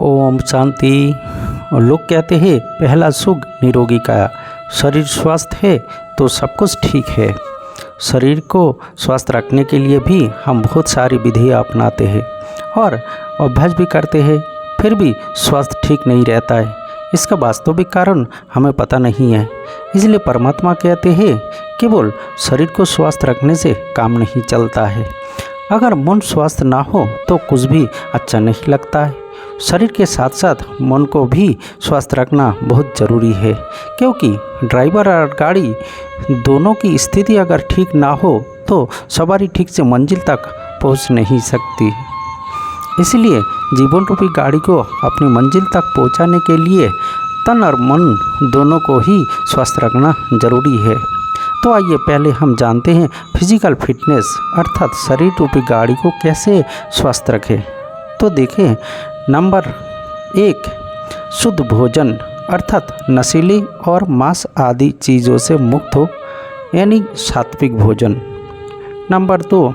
ओम शांति। लोग कहते हैं पहला सुख निरोगी काया। शरीर स्वस्थ है तो सब कुछ ठीक है। शरीर को स्वस्थ रखने के लिए भी हम बहुत सारी विधियाँ अपनाते हैं और अभ्यास भी करते हैं, फिर भी स्वास्थ्य ठीक नहीं रहता है। इसका वास्तविक कारण हमें पता नहीं है। इसलिए परमात्मा कहते हैं केवल शरीर को स्वस्थ रखने से काम नहीं चलता है। अगर मन स्वस्थ ना हो तो कुछ भी अच्छा नहीं लगता है। शरीर के साथ साथ मन को भी स्वस्थ रखना बहुत ज़रूरी है, क्योंकि ड्राइवर और गाड़ी दोनों की स्थिति अगर ठीक ना हो तो सवारी ठीक से मंजिल तक पहुंच नहीं सकती। इसलिए जीवन रूपी गाड़ी को अपनी मंजिल तक पहुंचाने के लिए तन और मन दोनों को ही स्वस्थ रखना ज़रूरी है। तो आइए पहले हम जानते हैं फिजिकल फिटनेस अर्थात शरीर रूपी गाड़ी को कैसे स्वस्थ रखें। तो देखें, नंबर 1, शुद्ध भोजन अर्थात नशीली और मांस आदि चीज़ों से मुक्त हो, यानी सात्विक भोजन। नंबर 2,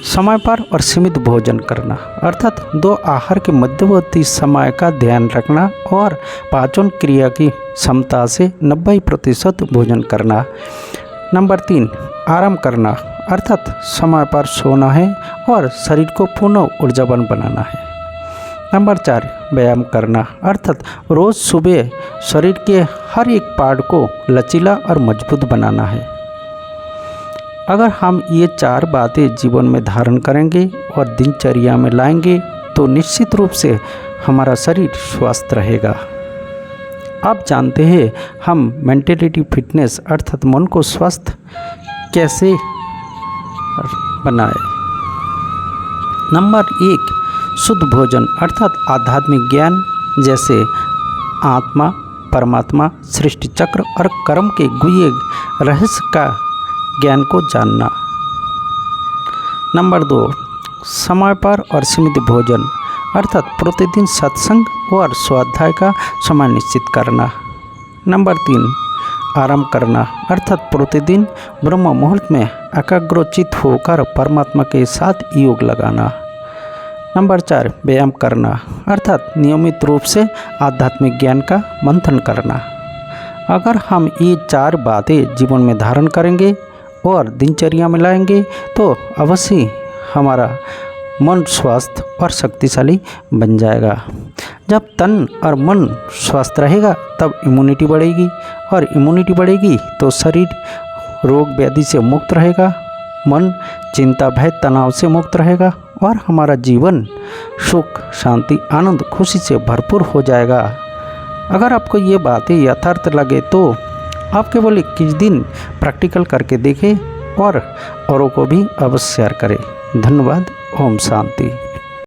समय पर और सीमित भोजन करना अर्थात 2 आहार के मध्यवर्ती समय का ध्यान रखना और पाचन क्रिया की क्षमता से 90% भोजन करना। नंबर 3, आराम करना अर्थात समय पर सोना है और शरीर को पुनः ऊर्जावान बनाना है। नंबर 4, व्यायाम करना अर्थात रोज़ सुबह शरीर के हर एक पार्ट को लचीला और मजबूत बनाना है। अगर हम ये 4 बातें जीवन में धारण करेंगे और दिनचर्या में लाएंगे तो निश्चित रूप से हमारा शरीर स्वस्थ रहेगा। आप जानते हैं हम मेंटलिटी फिटनेस अर्थात मन को स्वस्थ कैसे बनाए। नंबर 1, शुद्ध भोजन अर्थात आध्यात्मिक ज्ञान जैसे आत्मा, परमात्मा, सृष्टि चक्र और कर्म के गुह्य रहस्य का ज्ञान को जानना। नंबर 2, समय पर और सीमित भोजन अर्थात प्रतिदिन सत्संग और स्वाध्याय का समय निश्चित करना। नंबर 3, आराम करना अर्थात प्रतिदिन ब्रह्म मुहूर्त में एकाग्रचित होकर परमात्मा के साथ योग लगाना। नंबर 4, व्यायाम करना अर्थात नियमित रूप से आध्यात्मिक ज्ञान का मंथन करना। अगर हम ये 4 बातें जीवन में धारण करेंगे और दिनचर्या में लाएंगे तो अवश्य हमारा मन स्वस्थ और शक्तिशाली बन जाएगा। जब तन और मन स्वस्थ रहेगा तब इम्यूनिटी बढ़ेगी और इम्यूनिटी बढ़ेगी तो शरीर रोग व्याधि से मुक्त रहेगा, मन चिंता भय तनाव से मुक्त रहेगा और हमारा जीवन सुख शांति आनंद खुशी से भरपूर हो जाएगा। अगर आपको ये बातें यथार्थ लगे तो आप केवल 21 दिन प्रैक्टिकल करके देखें और औरों को भी अवश्य शेयर करें। धन्यवाद। ओम शांति।